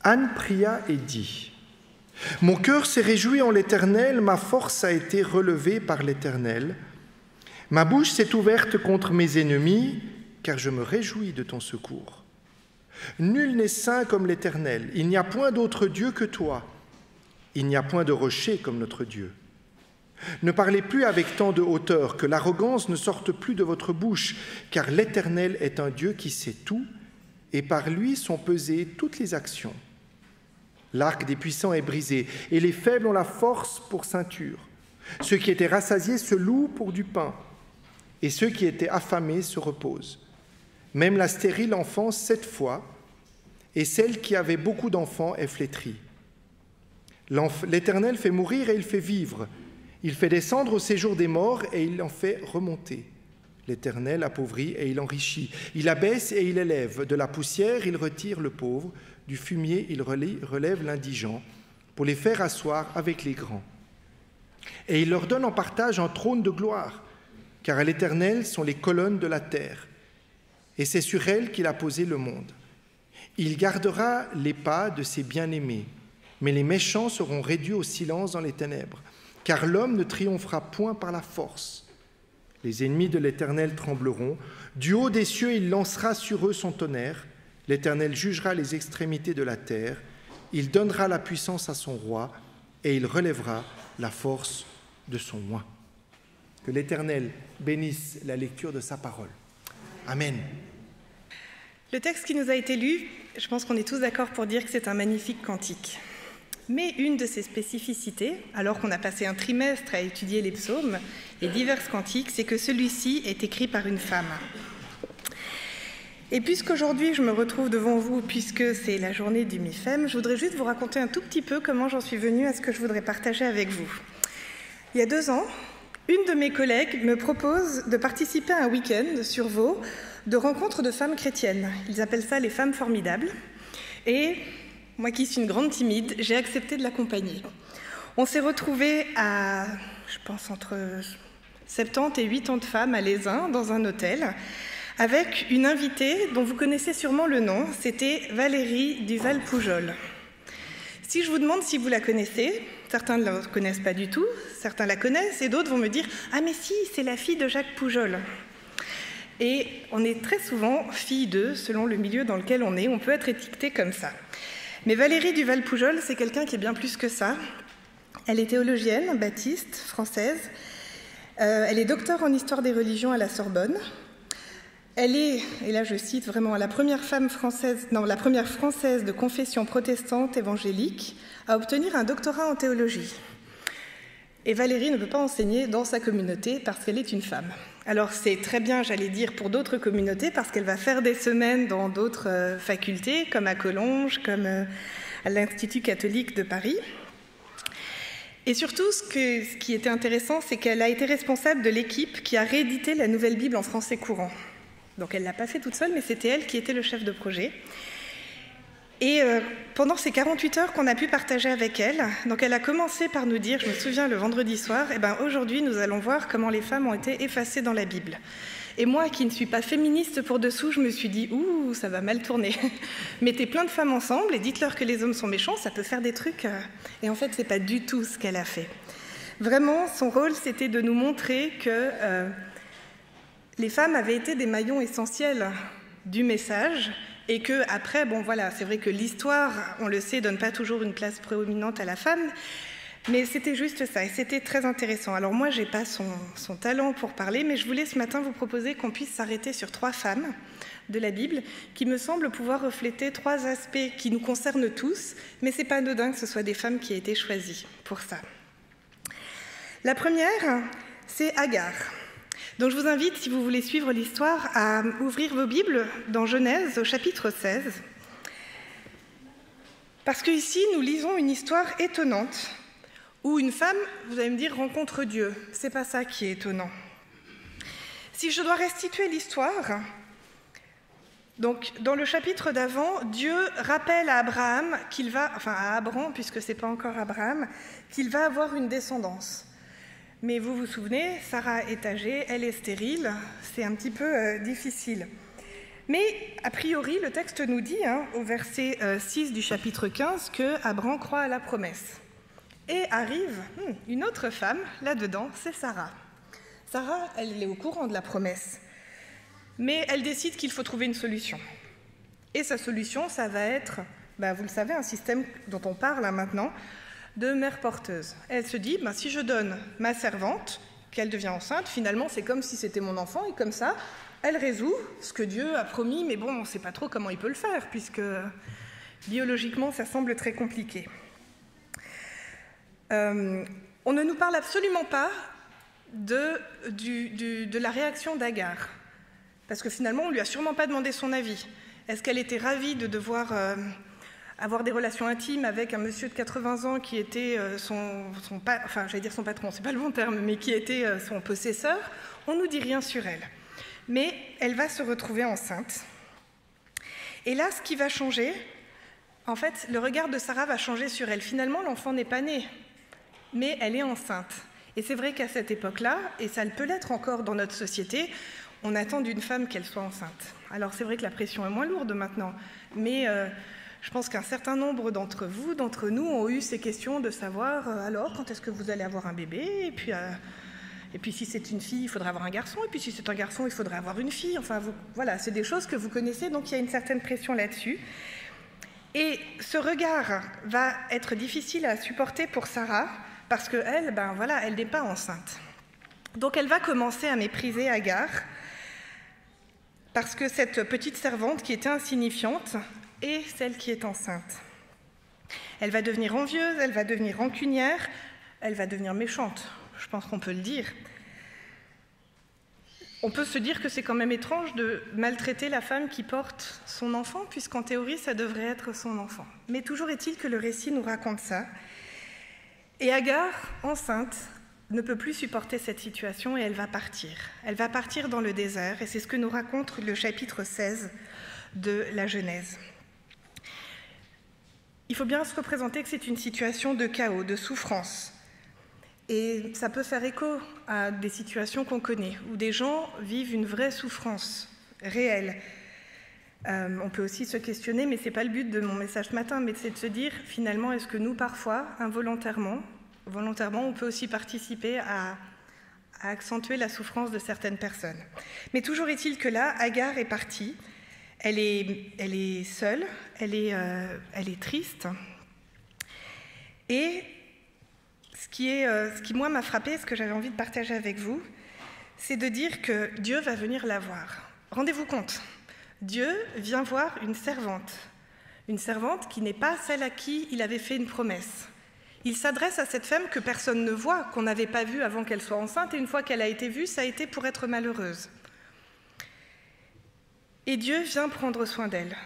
Anne pria et dit : « Mon cœur s'est réjoui en l'Éternel, ma force a été relevée par l'Éternel. Ma bouche s'est ouverte contre mes ennemis, car je me réjouis de ton secours. Nul n'est saint comme l'Éternel, il n'y a point d'autre Dieu que toi. Il n'y a point de rocher comme notre Dieu. Ne parlez plus avec tant de hauteur, que l'arrogance ne sorte plus de votre bouche, car l'Éternel est un Dieu qui sait tout, et par lui sont pesées toutes les actions. L'arc des puissants est brisé, et les faibles ont la force pour ceinture. Ceux qui étaient rassasiés se louent pour du pain, et ceux qui étaient affamés se reposent. Même la stérile enfanse 7 fois, et celle qui avait beaucoup d'enfants est flétrie. L'Éternel fait mourir et il fait vivre. Il fait descendre au séjour des morts et il en fait remonter. L'Éternel appauvrit et il enrichit. Il abaisse et il élève. De la poussière, il retire le pauvre. Du fumier, il relève l'indigent pour les faire asseoir avec les grands. Et il leur donne en partage un trône de gloire, car à l'Éternel sont les colonnes de la terre, et c'est sur elles qu'il a posé le monde. Il gardera les pas de ses bien-aimés, mais les méchants seront réduits au silence dans les ténèbres, car l'homme ne triomphera point par la force. Les ennemis de l'Éternel trembleront. Du haut des cieux, il lancera sur eux son tonnerre. L'Éternel jugera les extrémités de la terre. Il donnera la puissance à son roi et il relèvera la force de son oint. Que l'Éternel bénisse la lecture de sa parole. Amen. Le texte qui nous a été lu, je pense qu'on est tous d'accord pour dire que c'est un magnifique cantique. Mais une de ses spécificités, alors qu'on a passé un trimestre à étudier les psaumes et divers cantiques, c'est que celui-ci est écrit par une femme. Et puisqu'aujourd'hui je me retrouve devant vous, puisque c'est la journée du MIFEM, je voudrais juste vous raconter un tout petit peu comment j'en suis venue à ce que je voudrais partager avec vous. Il y a 2 ans, une de mes collègues me propose de participer à un week-end sur Vaud de rencontres de femmes chrétiennes. Ils appellent ça les femmes formidables. Et moi qui suis une grande timide, j'ai accepté de l'accompagner. On s'est retrouvés à, je pense, entre 70 et 80 femmes à l'Aisin, dans un hôtel, avec une invitée dont vous connaissez sûrement le nom, c'était Valérie Duval-Poujol. Si je vous demande si vous la connaissez, certains ne la connaissent pas du tout, certains la connaissent, et d'autres vont me dire « Ah mais si, c'est la fille de Jacques Poujol ». Et on est très souvent fille d'eux, selon le milieu dans lequel on est, on peut être étiqueté comme ça. Mais Valérie Duval-Poujol, c'est quelqu'un qui est bien plus que ça. Elle est théologienne, baptiste, française. Elle est docteure en histoire des religions à la Sorbonne. Elle est, et là je cite vraiment, la première française de confession protestante évangélique à obtenir un doctorat en théologie. Et Valérie ne peut pas enseigner dans sa communauté parce qu'elle est une femme. Alors c'est très bien, j'allais dire, pour d'autres communautés parce qu'elle va faire des semaines dans d'autres facultés, comme à Collonges, comme à l'Institut catholique de Paris. Et surtout, ce qui était intéressant, c'est qu'elle a été responsable de l'équipe qui a réédité la Nouvelle Bible en français courant. Donc elle ne l'a pas fait toute seule, mais c'était elle qui était le chef de projet. Et pendant ces 48 heures qu'on a pu partager avec elle, donc elle a commencé par nous dire, je me souviens le vendredi soir, aujourd'hui nous allons voir comment les femmes ont été effacées dans la Bible. Et moi qui ne suis pas féministe pour dessous, je me suis dit, ouh, ça va mal tourner. Mettez plein de femmes ensemble et dites-leur que les hommes sont méchants, ça peut faire des trucs. Et en fait, ce n'est pas du tout ce qu'elle a fait. Vraiment, son rôle, c'était de nous montrer que les femmes avaient été des maillons essentiels du message et que après, bon voilà, c'est vrai que l'histoire, on le sait, donne pas toujours une place prédominante à la femme, mais c'était juste ça et c'était très intéressant. Alors moi, j'ai pas son talent pour parler, mais je voulais ce matin vous proposer qu'on puisse s'arrêter sur 3 femmes de la Bible qui me semblent pouvoir refléter 3 aspects qui nous concernent tous, mais c'est pas anodin que ce soit des femmes qui aient été choisies pour ça. La première, c'est Agar. Donc je vous invite, si vous voulez suivre l'histoire, à ouvrir vos Bibles dans Genèse au chapitre 16. Parce qu'ici, nous lisons une histoire étonnante, où une femme, vous allez me dire, rencontre Dieu. C'est pas ça qui est étonnant. Si je dois restituer l'histoire, donc dans le chapitre d'avant, Dieu rappelle à Abraham qu'il va, enfin à Abram, puisque c'est pas encore Abraham, qu'il va avoir une descendance. Mais vous vous souvenez, Sarah est âgée, elle est stérile, c'est un petit peu difficile. Mais, a priori, le texte nous dit, au verset 6 du chapitre 15, que Abraham croit à la promesse. Et arrive une autre femme, là-dedans, c'est Sarah. Sarah, elle est au courant de la promesse, mais elle décide qu'il faut trouver une solution. Et sa solution, ça va être, vous le savez, un système dont on parle maintenant, de mère porteuse. Elle se dit, si je donne ma servante, qu'elle devient enceinte, finalement, c'est comme si c'était mon enfant, et comme ça, elle résout ce que Dieu a promis, mais bon, on ne sait pas trop comment il peut le faire, puisque biologiquement, ça semble très compliqué. On ne nous parle absolument pas de la réaction d'Agar, parce que finalement, on ne lui a sûrement pas demandé son avis. Est-ce qu'elle était ravie de devoir avoir des relations intimes avec un monsieur de 80 ans qui était son patron, c'est pas le bon terme, mais qui était son possesseur? On ne nous dit rien sur elle. Mais elle va se retrouver enceinte. Et là, ce qui va changer, en fait, le regard de Sarah va changer sur elle. Finalement, l'enfant n'est pas né, mais elle est enceinte. Et c'est vrai qu'à cette époque-là, et ça peut l'être encore dans notre société, on attend d'une femme qu'elle soit enceinte. Alors c'est vrai que la pression est moins lourde maintenant, mais je pense qu'un certain nombre d'entre vous, d'entre nous, ont eu ces questions de savoir, alors, quand est-ce que vous allez avoir un bébé ? Et puis si c'est une fille, il faudra avoir un garçon, et puis si c'est un garçon, il faudra avoir une fille. Enfin, voilà, c'est des choses que vous connaissez, donc il y a une certaine pression là-dessus. Et ce regard va être difficile à supporter pour Sarah, parce qu'elle, elle n'est pas enceinte. Donc elle va commencer à mépriser Agar, parce que cette petite servante qui était insignifiante est celle qui est enceinte. Elle va devenir envieuse, elle va devenir rancunière, elle va devenir méchante. Je pense qu'on peut le dire. On peut se dire que c'est quand même étrange de maltraiter la femme qui porte son enfant, puisqu'en théorie, ça devrait être son enfant. Mais toujours est-il que le récit nous raconte ça. Et Agar, enceinte, ne peut plus supporter cette situation et elle va partir. Elle va partir dans le désert, et c'est ce que nous raconte le chapitre 16 de la Genèse. Il faut bien se représenter que c'est une situation de chaos, de souffrance. Et ça peut faire écho à des situations qu'on connaît, où des gens vivent une vraie souffrance réelle. On peut aussi se questionner, mais ce n'est pas le but de mon message ce matin, mais c'est de se dire, finalement, est-ce que nous, parfois, involontairement, on peut aussi participer à accentuer la souffrance de certaines personnes. Mais toujours est-il que là, Agar est partie, elle est seule, elle est triste, et ce qui, moi, m'a frappée, ce que j'avais envie de partager avec vous, c'est de dire que Dieu va venir la voir. Rendez-vous compte, Dieu vient voir une servante qui n'est pas celle à qui il avait fait une promesse. Il s'adresse à cette femme que personne ne voit, qu'on n'avait pas vue avant qu'elle soit enceinte, et une fois qu'elle a été vue, ça a été pour être malheureuse. Et Dieu vient prendre soin d'elle.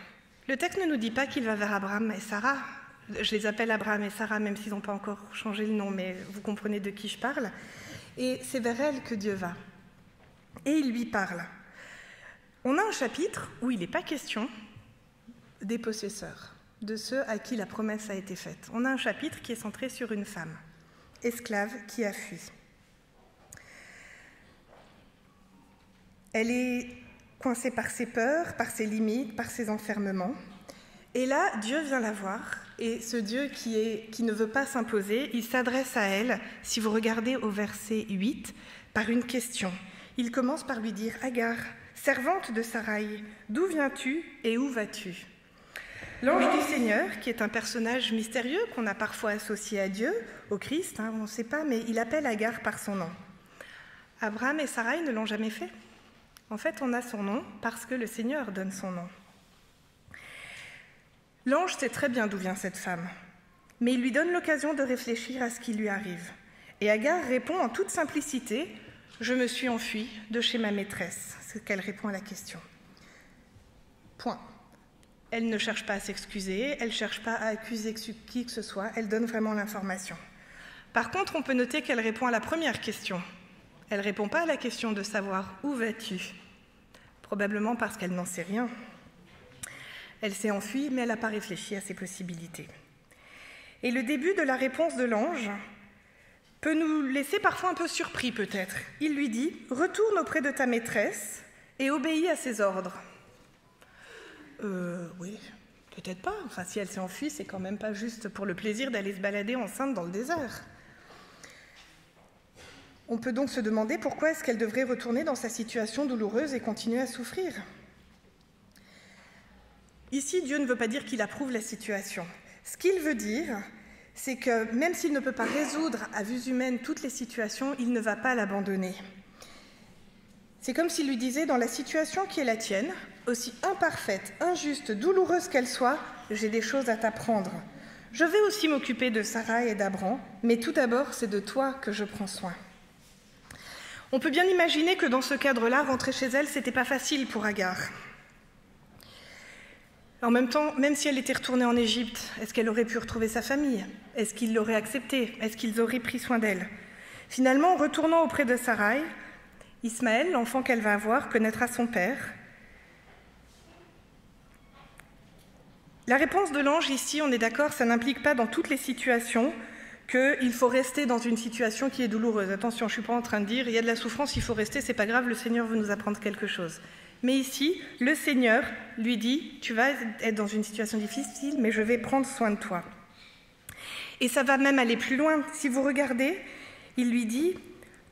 Le texte ne nous dit pas qu'il va vers Abraham et Sarah. Je les appelle Abraham et Sarah, même s'ils n'ont pas encore changé le nom, mais vous comprenez de qui je parle. Et c'est vers elle que Dieu va. Et il lui parle. On a un chapitre où il n'est pas question des possesseurs, de ceux à qui la promesse a été faite. On a un chapitre qui est centré sur une femme, esclave, qui a fui. Elle est coincée par ses peurs, par ses limites, par ses enfermements. Et là, Dieu vient la voir, et ce Dieu qui ne veut pas s'imposer, il s'adresse à elle, si vous regardez au verset 8, par une question. Il commence par lui dire « Agar, servante de Saraï, d'où viens-tu et où vas-tu » L'ange du Seigneur, qui est un personnage mystérieux qu'on a parfois associé à Dieu, au Christ, on ne sait pas, mais il appelle Agar par son nom. Abraham et Saraï ne l'ont jamais fait. En fait, on a son nom parce que le Seigneur donne son nom. L'ange sait très bien d'où vient cette femme, mais il lui donne l'occasion de réfléchir à ce qui lui arrive. Et Agar répond en toute simplicité « Je me suis enfuie de chez ma maîtresse », c'est ce qu'elle répond à la question. Point. Elle ne cherche pas à s'excuser, elle ne cherche pas à accuser qui que ce soit, elle donne vraiment l'information. Par contre, on peut noter qu'elle répond à la première question. Elle ne répond pas à la question de savoir « Où vas-tu ?» Probablement parce qu'elle n'en sait rien. Elle s'est enfuie, mais elle n'a pas réfléchi à ses possibilités. Et le début de la réponse de l'ange peut nous laisser parfois un peu surpris peut-être. Il lui dit « Retourne auprès de ta maîtresse et obéis à ses ordres. » Oui, peut-être pas. Enfin, si elle s'est enfuie, c'est quand même pas juste pour le plaisir d'aller se balader enceinte dans le désert. On peut donc se demander pourquoi est-ce qu'elle devrait retourner dans sa situation douloureuse et continuer à souffrir. Ici, Dieu ne veut pas dire qu'il approuve la situation. Ce qu'il veut dire, c'est que même s'il ne peut pas résoudre à vue humaine toutes les situations, il ne va pas l'abandonner. C'est comme s'il lui disait, dans la situation qui est la tienne, aussi imparfaite, injuste, douloureuse qu'elle soit, j'ai des choses à t'apprendre. Je vais aussi m'occuper de Sarah et d'Abram, mais tout d'abord, c'est de toi que je prends soin. On peut bien imaginer que dans ce cadre-là, rentrer chez elle, c'était pas facile pour Agar. En même temps, même si elle était retournée en Égypte, est-ce qu'elle aurait pu retrouver sa famille? Est-ce qu'ils l'auraient acceptée? Est-ce qu'ils auraient pris soin d'elle? Finalement, en retournant auprès de Sarai, Ismaël, l'enfant qu'elle va avoir, connaîtra son père. La réponse de l'ange ici, on est d'accord, ça n'implique pas dans toutes les situations qu'il faut rester dans une situation qui est douloureuse. Attention, je ne suis pas en train de dire, il y a de la souffrance, il faut rester, c'est pas grave, le Seigneur veut nous apprendre quelque chose. Mais ici, le Seigneur lui dit, tu vas être dans une situation difficile, mais je vais prendre soin de toi. Et ça va même aller plus loin. Si vous regardez, il lui dit,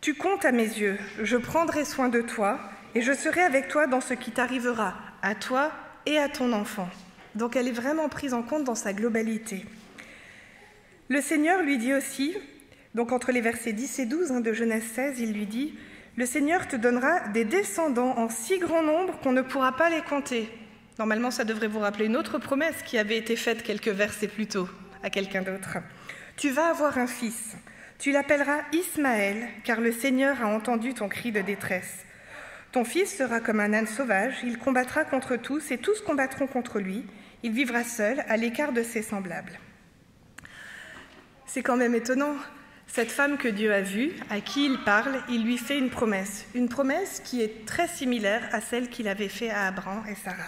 tu comptes à mes yeux, je prendrai soin de toi, et je serai avec toi dans ce qui t'arrivera, à toi et à ton enfant. Donc elle est vraiment prise en compte dans sa globalité. Le Seigneur lui dit aussi, donc entre les versets 10 et 12 de Genèse 16, il lui dit « Le Seigneur te donnera des descendants en si grand nombre qu'on ne pourra pas les compter. » Normalement, ça devrait vous rappeler une autre promesse qui avait été faite quelques versets plus tôt à quelqu'un d'autre. « Tu vas avoir un fils. Tu l'appelleras Ismaël, car le Seigneur a entendu ton cri de détresse. Ton fils sera comme un âne sauvage, il combattra contre tous et tous combattront contre lui. Il vivra seul, à l'écart de ses semblables. » C'est quand même étonnant. Cette femme que Dieu a vue, à qui il parle, il lui fait une promesse qui est très similaire à celle qu'il avait faite à Abram et Sarah.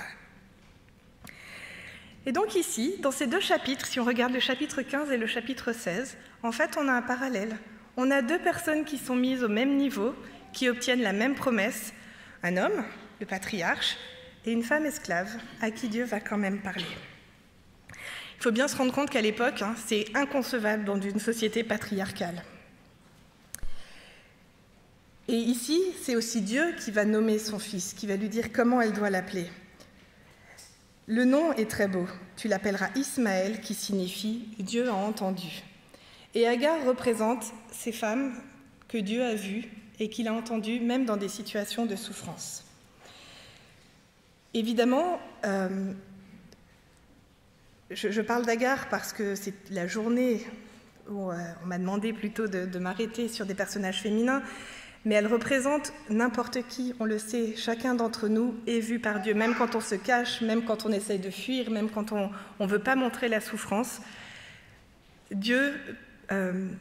Et donc ici, dans ces deux chapitres, si on regarde le chapitre 15 et le chapitre 16, en fait, on a un parallèle. On a deux personnes qui sont mises au même niveau, qui obtiennent la même promesse, un homme, le patriarche, et une femme esclave, à qui Dieu va quand même parler. Il faut bien se rendre compte qu'à l'époque, c'est inconcevable dans une société patriarcale. Et ici, c'est aussi Dieu qui va nommer son fils, qui va lui dire comment elle doit l'appeler. Le nom est très beau. Tu l'appelleras Ismaël, qui signifie « Dieu a entendu ». Et Agar représente ces femmes que Dieu a vues et qu'il a entendues, même dans des situations de souffrance. Évidemment, je parle d'Agar parce que c'est la journée où on m'a demandé plutôt de m'arrêter sur des personnages féminins, mais elle représente n'importe qui, on le sait, chacun d'entre nous est vu par Dieu, même quand on se cache, même quand on essaye de fuir, même quand on ne veut pas montrer la souffrance. Dieu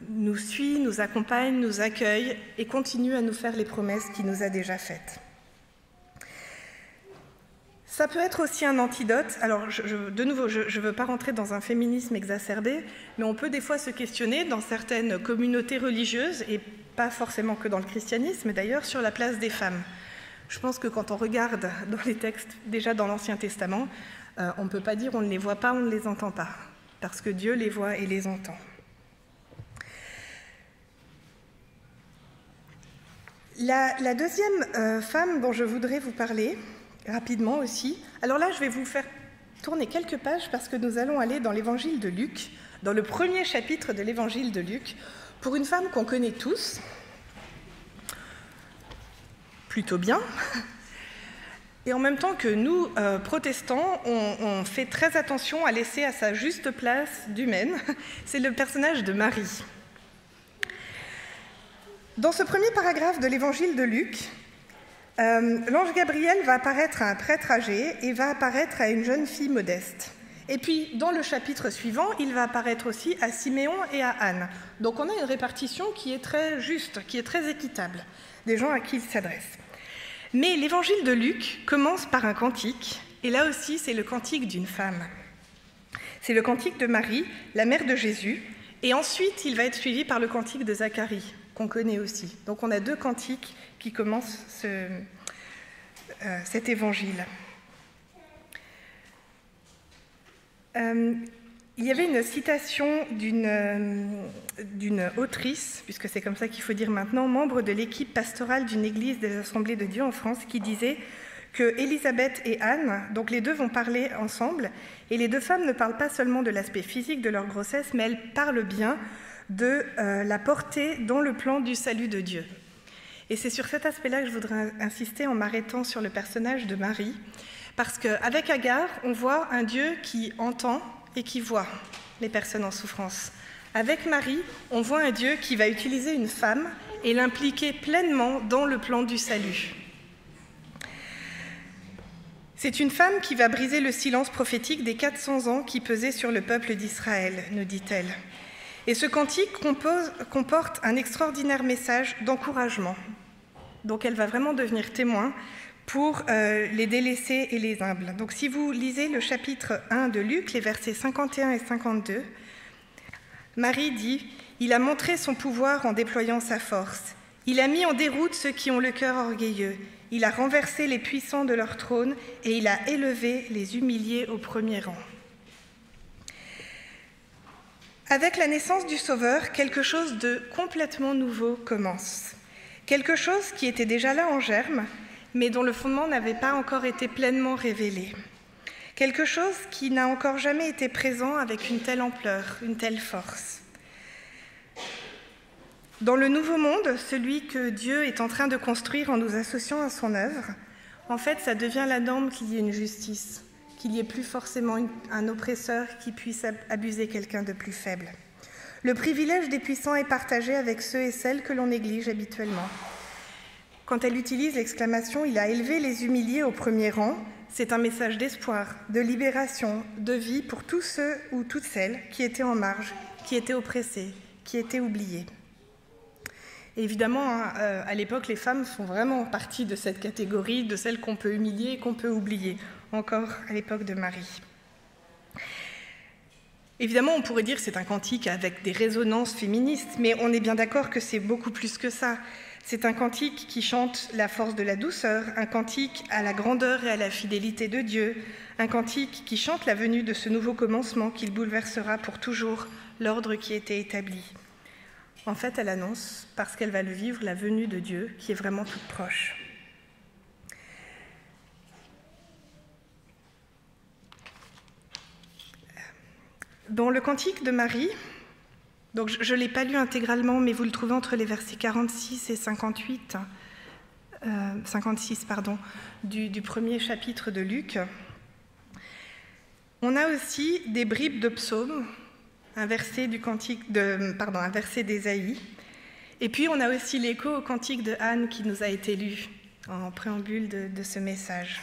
nous suit, nous accompagne, nous accueille et continue à nous faire les promesses qu'il nous a déjà faites. Ça peut être aussi un antidote. Alors, de nouveau, je ne veux pas rentrer dans un féminisme exacerbé, mais on peut des fois se questionner dans certaines communautés religieuses, et pas forcément que dans le christianisme, d'ailleurs, sur la place des femmes. Je pense que quand on regarde dans les textes, déjà dans l'Ancien Testament, on ne peut pas dire on ne les voit pas, on ne les entend pas, parce que Dieu les voit et les entend. La deuxième femme dont je voudrais vous parler, rapidement aussi. Alors là, je vais vous faire tourner quelques pages parce que nous allons aller dans l'évangile de Luc, dans le premier chapitre de l'évangile de Luc, pour une femme qu'on connaît tous, plutôt bien, et en même temps que nous, protestants, on fait très attention à laisser à sa juste place d'humaine. C'est le personnage de Marie. Dans ce premier paragraphe de l'évangile de Luc, l'ange Gabriel va apparaître à un prêtre âgé et va apparaître à une jeune fille modeste. Et puis, dans le chapitre suivant, il va apparaître aussi à Siméon et à Anne. Donc on a une répartition qui est très juste, qui est très équitable, des gens à qui il s'adresse. Mais l'évangile de Luc commence par un cantique, et là aussi c'est le cantique d'une femme. C'est le cantique de Marie, la mère de Jésus, et ensuite il va être suivi par le cantique de Zacharie, qu'on connaît aussi. Donc on a deux cantiques qui commencent cet évangile. Il y avait une citation d'une autrice, puisque c'est comme ça qu'il faut dire maintenant, membre de l'équipe pastorale d'une église des Assemblées de Dieu en France, qui disait que Élisabeth et Anne, donc les deux vont parler ensemble, et les deux femmes ne parlent pas seulement de l'aspect physique de leur grossesse, mais elles parlent bien de la portée dans le plan du salut de Dieu. Et c'est sur cet aspect-là que je voudrais insister en m'arrêtant sur le personnage de Marie, parce qu'avec Agar, on voit un Dieu qui entend et qui voit les personnes en souffrance. Avec Marie, on voit un Dieu qui va utiliser une femme et l'impliquer pleinement dans le plan du salut. C'est une femme qui va briser le silence prophétique des 400 ans qui pesaient sur le peuple d'Israël, nous dit-elle. Et ce cantique comporte un extraordinaire message d'encouragement. Donc elle va vraiment devenir témoin pour les délaissés et les humbles. Donc si vous lisez le chapitre 1 de Luc, les versets 51 et 52, Marie dit « Il a montré son pouvoir en déployant sa force. Il a mis en déroute ceux qui ont le cœur orgueilleux. Il a renversé les puissants de leur trône et il a élevé les humiliés au premier rang. » Avec la naissance du Sauveur, quelque chose de complètement nouveau commence. Quelque chose qui était déjà là en germe, mais dont le fondement n'avait pas encore été pleinement révélé. Quelque chose qui n'a encore jamais été présent avec une telle ampleur, une telle force. Dans le nouveau monde, celui que Dieu est en train de construire en nous associant à son œuvre, en fait, ça devient la norme qu'il y ait une justice, qu'il n'y ait plus forcément un oppresseur qui puisse abuser quelqu'un de plus faible. Le privilège des puissants est partagé avec ceux et celles que l'on néglige habituellement. Quand elle utilise l'exclamation « Il a élevé les humiliés au premier rang », c'est un message d'espoir, de libération, de vie pour tous ceux ou toutes celles qui étaient en marge, qui étaient oppressés, qui étaient oubliés. Et évidemment, à l'époque, les femmes font vraiment partie de cette catégorie, de celles qu'on peut humilier et qu'on peut oublier, encore à l'époque de Marie. Évidemment, on pourrait dire que c'est un cantique avec des résonances féministes, mais on est bien d'accord que c'est beaucoup plus que ça. C'est un cantique qui chante la force de la douceur, un cantique à la grandeur et à la fidélité de Dieu, un cantique qui chante la venue de ce nouveau commencement qu'il bouleversera pour toujours l'ordre qui était établi. En fait, elle annonce, parce qu'elle va le vivre, la venue de Dieu qui est vraiment toute proche. Dans le cantique de Marie, donc je ne l'ai pas lu intégralement, mais vous le trouvez entre les versets 46 et 56 du premier chapitre de Luc. On a aussi des bribes de psaumes, un verset d'Ésaïe, et puis on a aussi l'écho au cantique de Anne qui nous a été lu en préambule de ce message.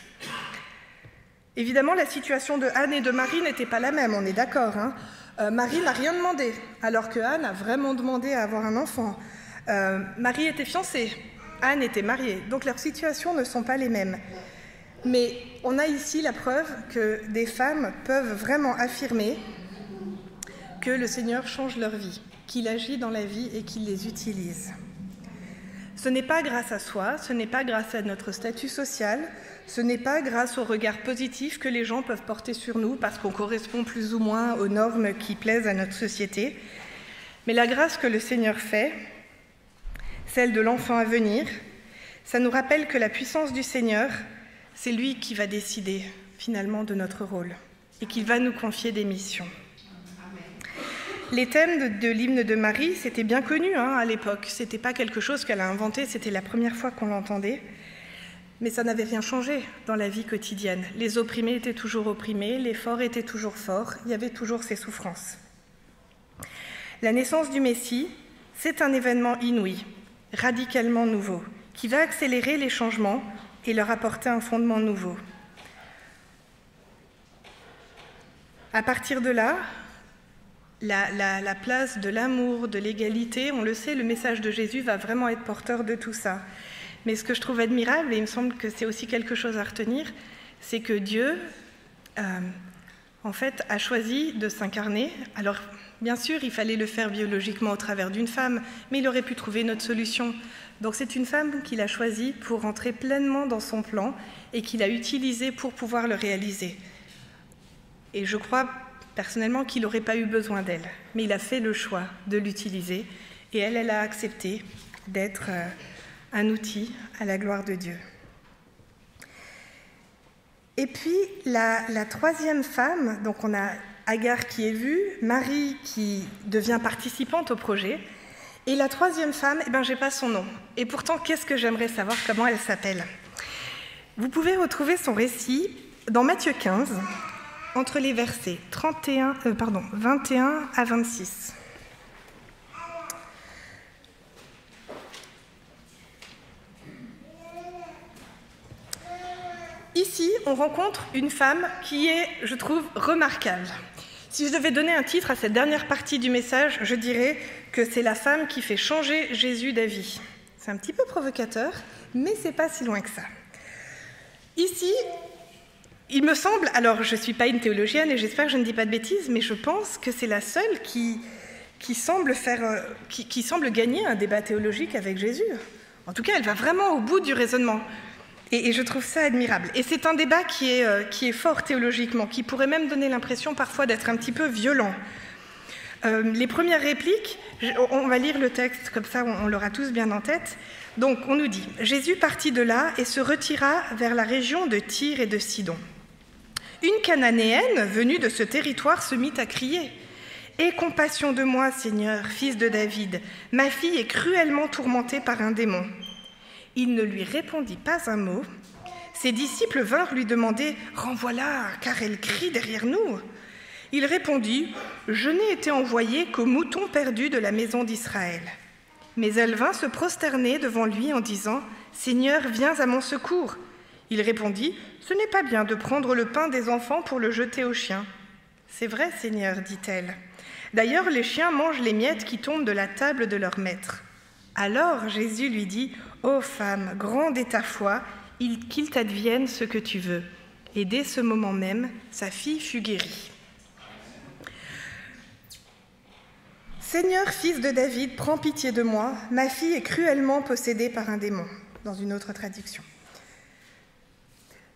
Évidemment, la situation de Anne et de Marie n'était pas la même, on est d'accord, hein. Marie n'a rien demandé, alors que Anne a vraiment demandé à avoir un enfant. Marie était fiancée, Anne était mariée, donc leurs situations ne sont pas les mêmes. Mais on a ici la preuve que des femmes peuvent vraiment affirmer que le Seigneur change leur vie, qu'il agit dans la vie et qu'il les utilise. Ce n'est pas grâce à soi, ce n'est pas grâce à notre statut social, ce n'est pas grâce au regard positif que les gens peuvent porter sur nous parce qu'on correspond plus ou moins aux normes qui plaisent à notre société. Mais la grâce que le Seigneur fait, celle de l'enfant à venir, ça nous rappelle que la puissance du Seigneur, c'est lui qui va décider finalement de notre rôle et qu'il va nous confier des missions. Les thèmes de l'hymne de Marie, c'était bien connu à l'époque. Ce n'était pas quelque chose qu'elle a inventé, c'était la première fois qu'on l'entendait. Mais ça n'avait rien changé dans la vie quotidienne. Les opprimés étaient toujours opprimés, les forts étaient toujours forts, il y avait toujours ces souffrances. La naissance du Messie, c'est un événement inouï, radicalement nouveau, qui va accélérer les changements et leur apporter un fondement nouveau. À partir de là, la place de l'amour, de l'égalité, on le sait, le message de Jésus va vraiment être porteur de tout ça. Mais ce que je trouve admirable, et il me semble que c'est aussi quelque chose à retenir, c'est que Dieu, en fait, a choisi de s'incarner. Alors, bien sûr, il fallait le faire biologiquement au travers d'une femme, mais il aurait pu trouver une autre solution. Donc c'est une femme qu'il a choisie pour rentrer pleinement dans son plan et qu'il a utilisé pour pouvoir le réaliser. Et je crois personnellement qu'il n'aurait pas eu besoin d'elle, mais il a fait le choix de l'utiliser, et elle a accepté d'être un outil à la gloire de Dieu. Et puis, la troisième femme, donc on a Agar qui est vue, Marie qui devient participante au projet, et la troisième femme, je n'ai pas son nom. Et pourtant, qu'est-ce que j'aimerais savoir comment elle s'appelle? Vous pouvez retrouver son récit dans Matthieu 15, entre les versets 21 à 26. Ici, on rencontre une femme qui est, je trouve, remarquable. Si je devais donner un titre à cette dernière partie du message, je dirais que c'est la femme qui fait changer Jésus d'avis. C'est un petit peu provocateur, mais c'est pas si loin que ça. Ici, il me semble, alors je ne suis pas une théologienne et j'espère que je ne dis pas de bêtises, mais je pense que c'est la seule qui semble gagner un débat théologique avec Jésus. En tout cas, elle va vraiment au bout du raisonnement. Et je trouve ça admirable. Et c'est un débat qui est fort théologiquement, qui pourrait même donner l'impression parfois d'être un petit peu violent. Les premières répliques, on va lire le texte, comme ça on l'aura tous bien en tête. Donc on nous dit « Jésus partit de là et se retira vers la région de Tyr et de Sidon. Une Cananéenne venue de ce territoire se mit à crier « Aie compassion de moi, Seigneur, fils de David, ma fille est cruellement tourmentée par un démon. » Il ne lui répondit pas un mot. Ses disciples vinrent lui demander « Renvoie-la, car elle crie derrière nous. » Il répondit « Je n'ai été envoyé qu'aux moutons perdus de la maison d'Israël. » Mais elle vint se prosterner devant lui en disant « Seigneur, viens à mon secours. » Il répondit « Ce n'est pas bien de prendre le pain des enfants pour le jeter aux chiens. »« C'est vrai, Seigneur, dit-elle. D'ailleurs, les chiens mangent les miettes qui tombent de la table de leur maître. » Alors Jésus lui dit « Ô femme, grande est ta foi, qu'il t'advienne ce que tu veux. » Et dès ce moment même, sa fille fut guérie. « Seigneur, fils de David, prends pitié de moi, ma fille est cruellement possédée par un démon. » Dans une autre traduction.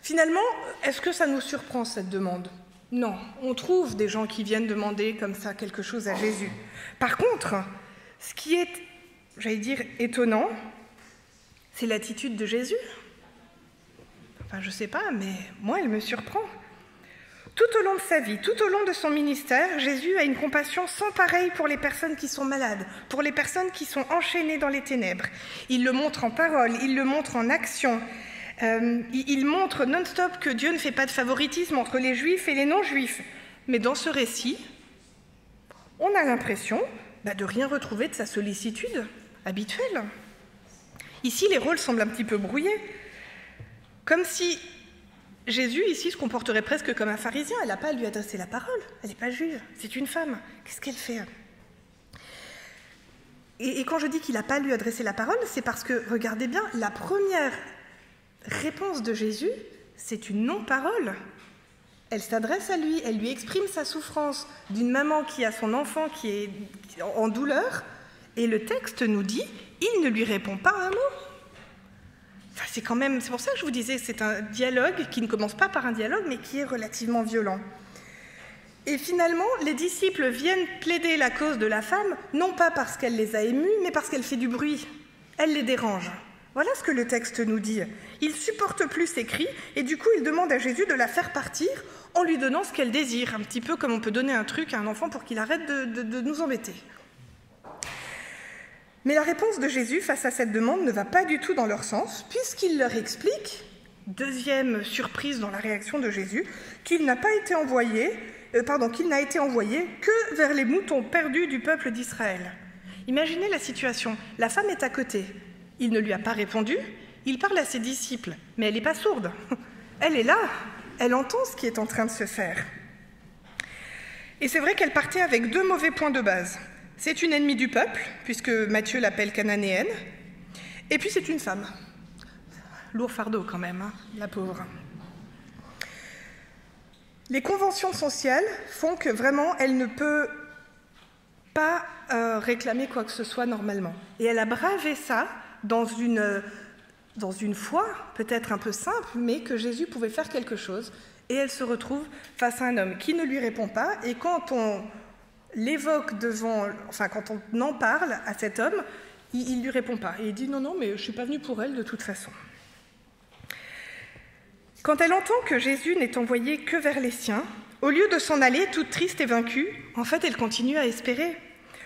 Finalement, est-ce que ça nous surprend cette demande? Non, on trouve des gens qui viennent demander comme ça quelque chose à Jésus. Par contre, ce qui est, j'allais dire, étonnant, c'est l'attitude de Jésus. Enfin, je ne sais pas, mais moi, elle me surprend. Tout au long de sa vie, tout au long de son ministère, Jésus a une compassion sans pareille pour les personnes qui sont malades, pour les personnes qui sont enchaînées dans les ténèbres. Il le montre en parole, il le montre en action. Il montre non-stop que Dieu ne fait pas de favoritisme entre les juifs et les non-juifs. Mais dans ce récit, on a l'impression de rien retrouver de sa sollicitude habituelle. Ici, les rôles semblent un petit peu brouillés. Comme si Jésus, ici, se comporterait presque comme un pharisien. Elle n'a pas à lui adresser la parole. Elle n'est pas juive, c'est une femme. Qu'est-ce qu'elle fait? Et quand je dis qu'il n'a pas à lui adresser la parole, c'est parce que, regardez bien, la première réponse de Jésus, c'est une non-parole. Elle s'adresse à lui, elle lui exprime sa souffrance d'une maman qui a son enfant qui est en douleur, et le texte nous dit, il ne lui répond pas un mot. Enfin, c'est pour ça que je vous disais, c'est un dialogue qui ne commence pas par un dialogue, mais qui est relativement violent. Et finalement, les disciples viennent plaider la cause de la femme, non pas parce qu'elle les a émus, mais parce qu'elle fait du bruit. Elle les dérange. Voilà ce que le texte nous dit. Il supporte plus ses cris, et du coup, il demande à Jésus de la faire partir en lui donnant ce qu'elle désire, un petit peu comme on peut donner un truc à un enfant pour qu'il arrête de nous embêter. Mais la réponse de Jésus face à cette demande ne va pas du tout dans leur sens, puisqu'il leur explique, deuxième surprise dans la réaction de Jésus, qu'il n'a été envoyé que vers les moutons perdus du peuple d'Israël. Imaginez la situation, la femme est à côté, il ne lui a pas répondu, il parle à ses disciples, mais elle n'est pas sourde, elle est là, elle entend ce qui est en train de se faire. Et c'est vrai qu'elle partait avec deux mauvais points de base. C'est une ennemie du peuple, puisque Matthieu l'appelle cananéenne, et puis c'est une femme. Lourd fardeau quand même, hein, la pauvre. Les conventions sociales font que vraiment elle ne peut pas réclamer quoi que ce soit normalement. Et elle a bravé ça dans une foi peut-être un peu simple, mais que Jésus pouvait faire quelque chose. Et elle se retrouve face à un homme qui ne lui répond pas. Et quand on l'évoque quand on en parle à cet homme, il ne lui répond pas. Et il dit « Non, mais je ne suis pas venu pour elle de toute façon ». Quand elle entend que Jésus n'est envoyé que vers les siens, au lieu de s'en aller toute triste et vaincue, en fait, elle continue à espérer.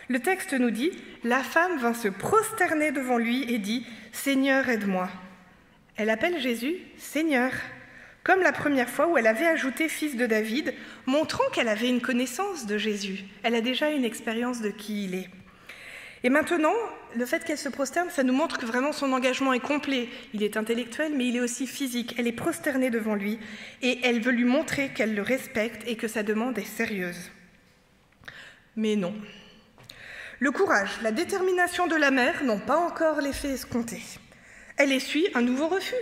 Le texte nous dit « La femme vint se prosterner devant lui et dit « Seigneur, aide-moi ». Elle appelle Jésus « Seigneur », comme la première fois où elle avait ajouté « Fils de David », montrant qu'elle avait une connaissance de Jésus. Elle a déjà une expérience de qui il est. Et maintenant, le fait qu'elle se prosterne, ça nous montre que vraiment son engagement est complet. Il est intellectuel, mais il est aussi physique. Elle est prosternée devant lui et elle veut lui montrer qu'elle le respecte et que sa demande est sérieuse. Mais non. Le courage, la détermination de la mère n'ont pas encore l'effet escompté. Elle essuie un nouveau refus.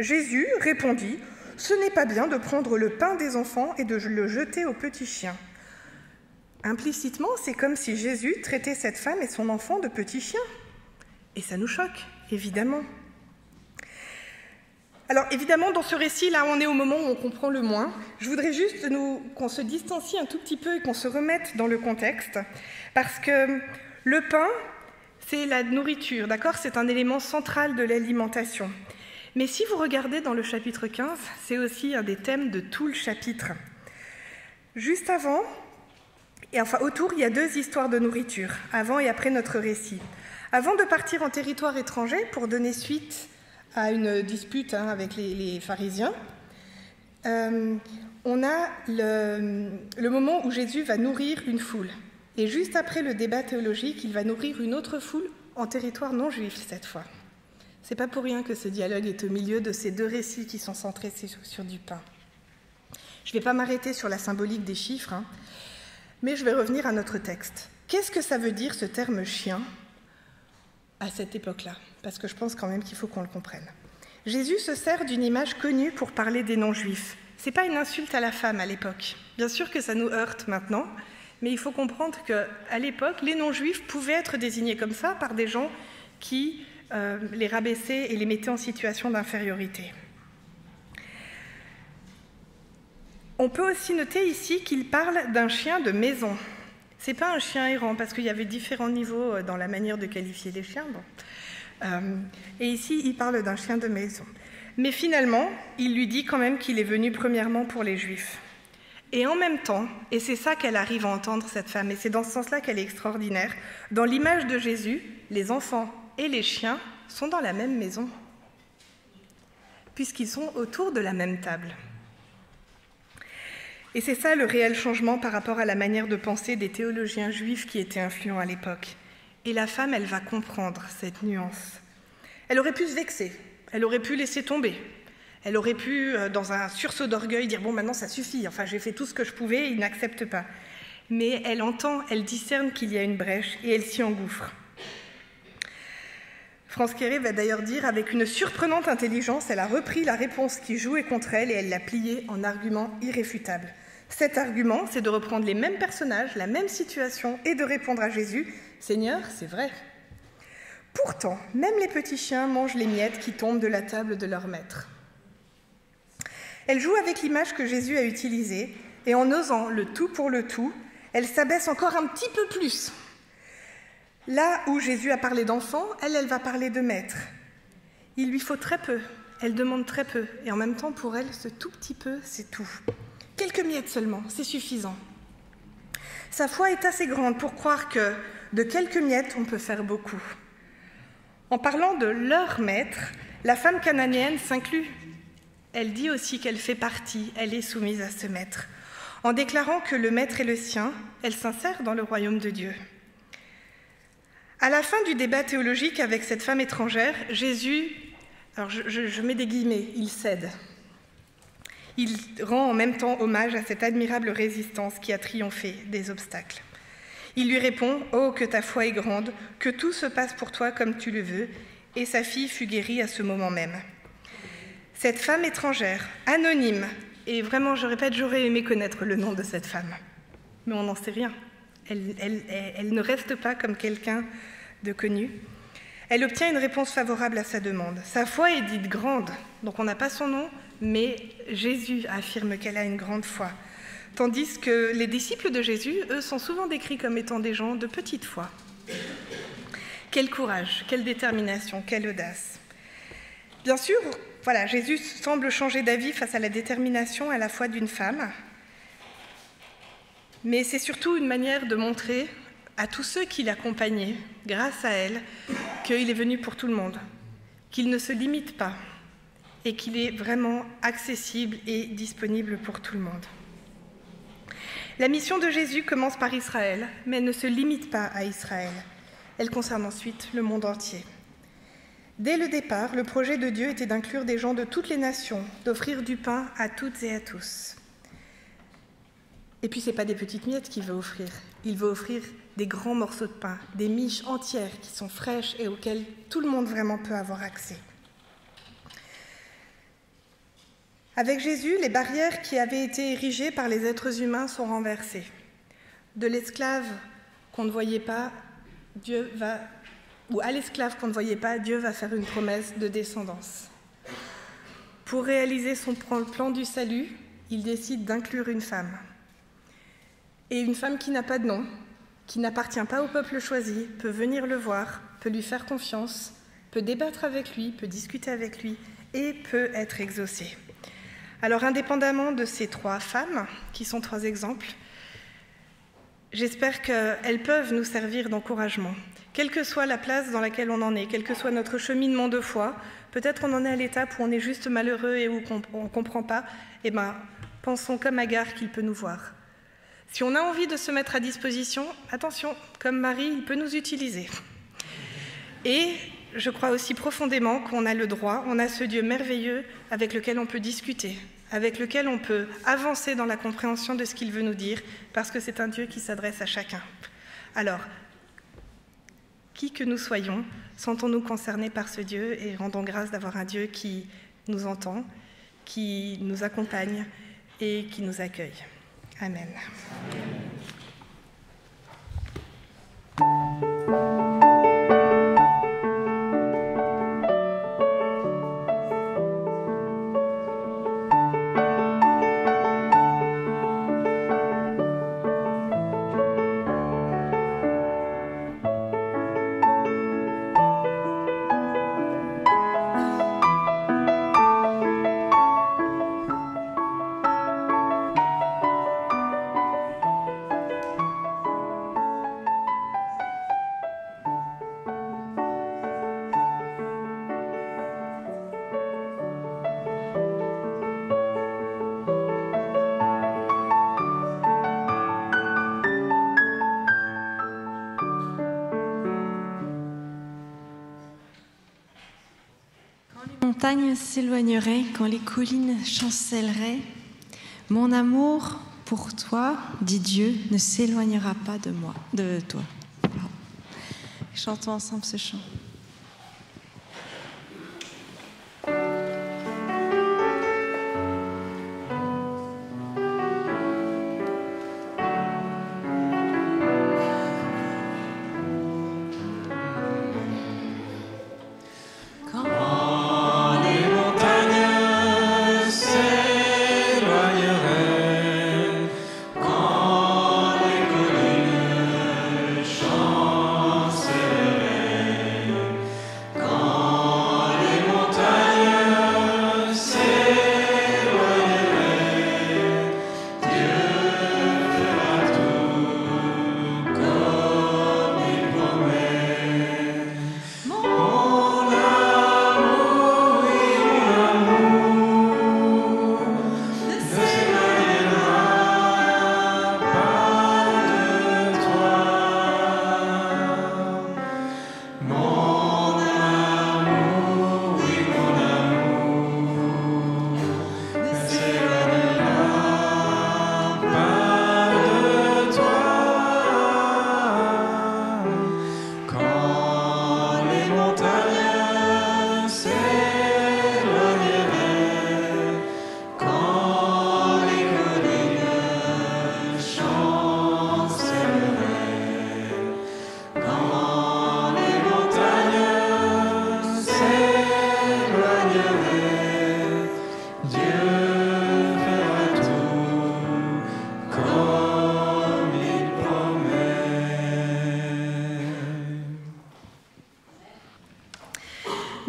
Jésus répondit « Ce n'est pas bien de prendre le pain des enfants et de le jeter aux petits chiens. » Implicitement, c'est comme si Jésus traitait cette femme et son enfant de petits chiens. Et ça nous choque, évidemment. Alors, évidemment, dans ce récit, là, on est au moment où on comprend le moins. Je voudrais juste qu'on se distancie un tout petit peu et qu'on se remette dans le contexte, parce que le pain, c'est la nourriture, d'accord ? C'est un élément central de l'alimentation. Mais si vous regardez dans le chapitre 15, c'est aussi un des thèmes de tout le chapitre. Juste avant, autour, il y a 2 histoires de nourriture, avant et après notre récit. Avant de partir en territoire étranger pour donner suite à une dispute avec les pharisiens, on a le moment où Jésus va nourrir une foule. Et juste après le débat théologique, il va nourrir une autre foule en territoire non juif cette fois. C'est pas pour rien que ce dialogue est au milieu de ces 2 récits qui sont centrés sur du pain. Je ne vais pas m'arrêter sur la symbolique des chiffres, mais je vais revenir à notre texte. Qu'est-ce que ça veut dire ce terme « chien » à cette époque-là? Parce que je pense quand même qu'il faut qu'on le comprenne. Jésus se sert d'une image connue pour parler des non-juifs. Ce n'est pas une insulte à la femme à l'époque. Bien sûr que ça nous heurte maintenant, mais il faut comprendre qu'à l'époque, les non-juifs pouvaient être désignés comme ça par des gens qui les rabaissaient et les mettaient en situation d'infériorité. On peut aussi noter ici qu'il parle d'un chien de maison. Ce n'est pas un chien errant, parce qu'il y avait différents niveaux dans la manière de qualifier les chiens. Et ici, il parle d'un chien de maison. Mais finalement, il lui dit quand même qu'il est venu premièrement pour les Juifs. Et en même temps, et c'est ça qu'elle arrive à entendre, cette femme, et c'est dans ce sens-là qu'elle est extraordinaire, dans l'image de Jésus, les enfants et les chiens sont dans la même maison, puisqu'ils sont autour de la même table. Et c'est ça le réel changement par rapport à la manière de penser des théologiens juifs qui étaient influents à l'époque. Et la femme, elle va comprendre cette nuance. Elle aurait pu se vexer, elle aurait pu laisser tomber, elle aurait pu, dans un sursaut d'orgueil, dire « bon, maintenant ça suffit, enfin j'ai fait tout ce que je pouvais, il n'accepte pas ». Mais elle entend, elle discerne qu'il y a une brèche et elle s'y engouffre. France Quéré va d'ailleurs dire « avec une surprenante intelligence, elle a repris la réponse qui jouait contre elle et elle l'a pliée en argument irréfutable ». Cet argument, c'est de reprendre les mêmes personnages, la même situation et de répondre à Jésus « Seigneur, c'est vrai ». Pourtant, même les petits chiens mangent les miettes qui tombent de la table de leur maître. Elle joue avec l'image que Jésus a utilisée et en osant le tout pour le tout, elle s'abaisse encore un petit peu plus. Là où Jésus a parlé d'enfant, elle va parler de maître. Il lui faut très peu, elle demande très peu et en même temps pour elle, ce tout petit peu, c'est tout. Quelques miettes seulement, c'est suffisant. Sa foi est assez grande pour croire que de quelques miettes, on peut faire beaucoup. En parlant de leur maître, la femme cananéenne s'inclut. Elle dit aussi qu'elle fait partie, elle est soumise à ce maître. En déclarant que le maître est le sien, elle s'insère dans le royaume de Dieu. À la fin du débat théologique avec cette femme étrangère, Jésus, alors je mets des guillemets, il cède. Il rend en même temps hommage à cette admirable résistance qui a triomphé des obstacles. Il lui répond « Oh, que ta foi est grande, que tout se passe pour toi comme tu le veux », et sa fille fut guérie à ce moment même. Cette femme étrangère, anonyme, et vraiment, je répète, j'aurais aimé connaître le nom de cette femme, mais on n'en sait rien. Elle ne reste pas comme quelqu'un de connu. Elle obtient une réponse favorable à sa demande. Sa foi est dite grande, donc on n'a pas son nom, mais Jésus affirme qu'elle a une grande foi, tandis que les disciples de Jésus, eux, sont souvent décrits comme étant des gens de petite foi. Quel courage, quelle détermination, quelle audace. Bien sûr, voilà, Jésus semble changer d'avis face à la détermination à la foi d'une femme, mais c'est surtout une manière de montrer à tous ceux qui l'accompagnaient, grâce à elle, qu'il est venu pour tout le monde, qu'il ne se limite pas et qu'il est vraiment accessible et disponible pour tout le monde. La mission de Jésus commence par Israël, mais ne se limite pas à Israël. Elle concerne ensuite le monde entier. Dès le départ, le projet de Dieu était d'inclure des gens de toutes les nations, d'offrir du pain à toutes et à tous. Et puis, ce n'est pas des petites miettes qu'il veut offrir. Il veut offrir des grands morceaux de pain, des miches entières qui sont fraîches et auxquelles tout le monde vraiment peut avoir accès. Avec Jésus, les barrières qui avaient été érigées par les êtres humains sont renversées. De l'esclave qu'on ne voyait pas, à l'esclave qu'on ne voyait pas, Dieu va faire une promesse de descendance. Pour réaliser son plan du salut, il décide d'inclure une femme. Et une femme qui n'a pas de nom, qui n'appartient pas au peuple choisi, peut venir le voir, peut lui faire confiance, peut débattre avec lui, peut discuter avec lui et peut être exaucée. Alors, indépendamment de ces 3 femmes, qui sont 3 exemples, j'espère qu'elles peuvent nous servir d'encouragement. Quelle que soit la place dans laquelle on en est, quel que soit notre cheminement de foi, peut-être on en est à l'étape où on est juste malheureux et où on ne comprend pas, pensons comme Agar qu'il peut nous voir. Si on a envie de se mettre à disposition, attention, comme Marie, il peut nous utiliser. Et je crois aussi profondément qu'on a le droit, on a ce Dieu merveilleux avec lequel on peut discuter, avec lequel on peut avancer dans la compréhension de ce qu'il veut nous dire, parce que c'est un Dieu qui s'adresse à chacun. Alors, qui que nous soyons, sentons-nous concernés par ce Dieu et rendons grâce d'avoir un Dieu qui nous entend, qui nous accompagne et qui nous accueille. Amen. Les montagnes s'éloigneraient, quand les collines chancelleraient, mon amour pour toi, dit Dieu, ne s'éloignera pas de toi. Chantons ensemble ce chant. Chancelleraient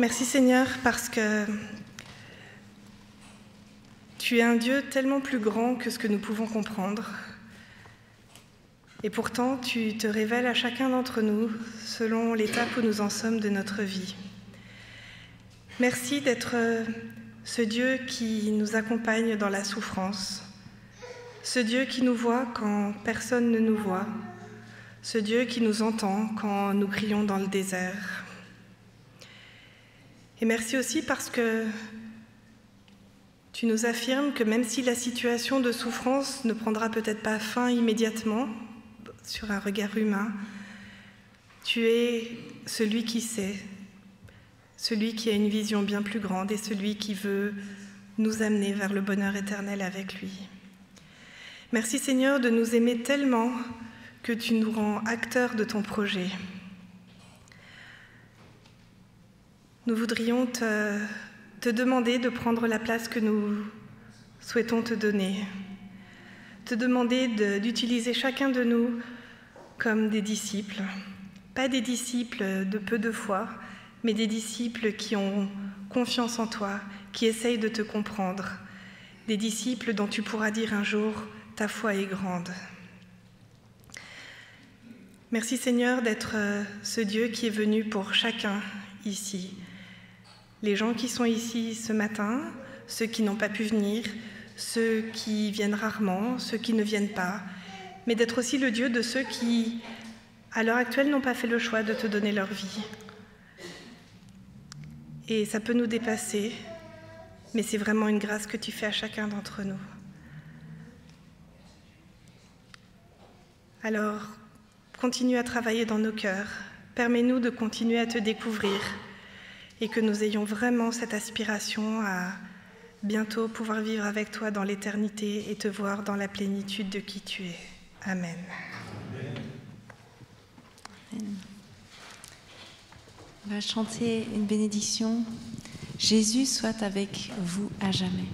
Merci Seigneur parce que tu es un Dieu tellement plus grand que ce que nous pouvons comprendre. Et pourtant, tu te révèles à chacun d'entre nous selon l'étape où nous en sommes de notre vie. Merci d'être ce Dieu qui nous accompagne dans la souffrance, ce Dieu qui nous voit quand personne ne nous voit, ce Dieu qui nous entend quand nous crions dans le désert. Et merci aussi parce que tu nous affirmes que même si la situation de souffrance ne prendra peut-être pas fin immédiatement, sur un regard humain, tu es celui qui sait, celui qui a une vision bien plus grande et celui qui veut nous amener vers le bonheur éternel avec lui. Merci Seigneur de nous aimer tellement que tu nous rends acteurs de ton projet. Nous voudrions te demander de prendre la place que nous souhaitons te donner, te demander d'utiliser chacun de nous comme des disciples, pas des disciples de peu de foi, mais des disciples qui ont confiance en toi, qui essayent de te comprendre, des disciples dont tu pourras dire un jour « ta foi est grande ». Merci Seigneur d'être ce Dieu qui est venu pour chacun ici, les gens qui sont ici ce matin, ceux qui n'ont pas pu venir, ceux qui viennent rarement, ceux qui ne viennent pas, mais d'être aussi le Dieu de ceux qui, à l'heure actuelle, n'ont pas fait le choix de te donner leur vie. Et ça peut nous dépasser, mais c'est vraiment une grâce que tu fais à chacun d'entre nous. Alors, continue à travailler dans nos cœurs, permets-nous de continuer à te découvrir et que nous ayons vraiment cette aspiration à bientôt pouvoir vivre avec toi dans l'éternité et te voir dans la plénitude de qui tu es. Amen. Amen. On va chanter une bénédiction. Jésus soit avec vous à jamais.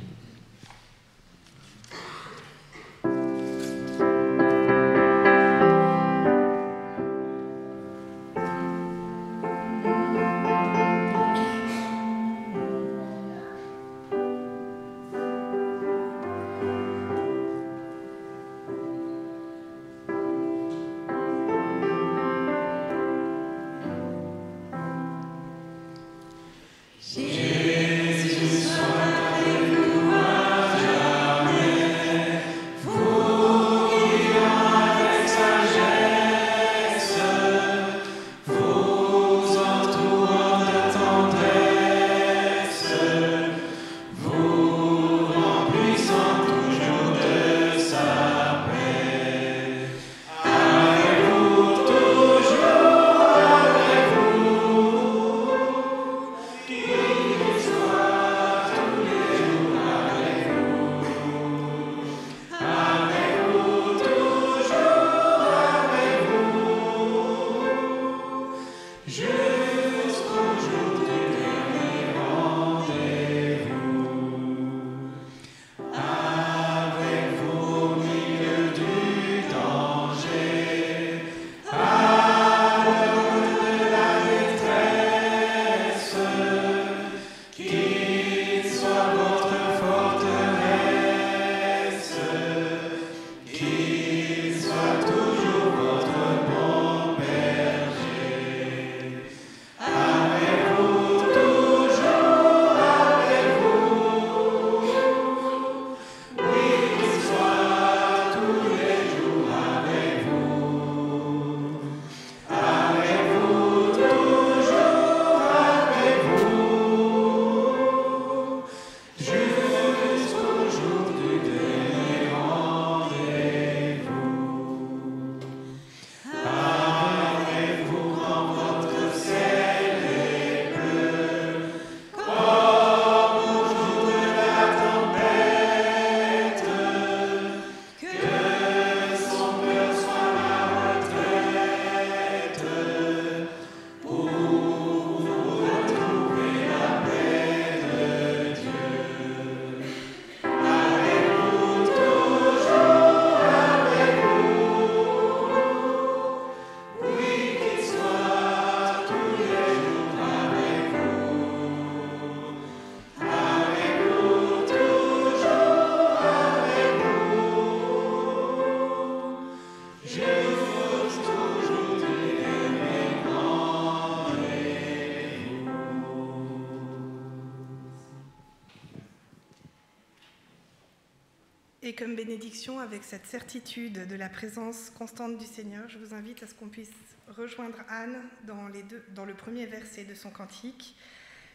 Et comme bénédiction, avec cette certitude de la présence constante du Seigneur, je vous invite à ce qu'on puisse rejoindre Anne dans le premier verset de son cantique.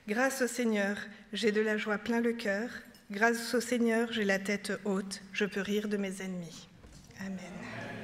Grâce au Seigneur, j'ai de la joie plein le cœur. Grâce au Seigneur, j'ai la tête haute. Je peux rire de mes ennemis. Amen.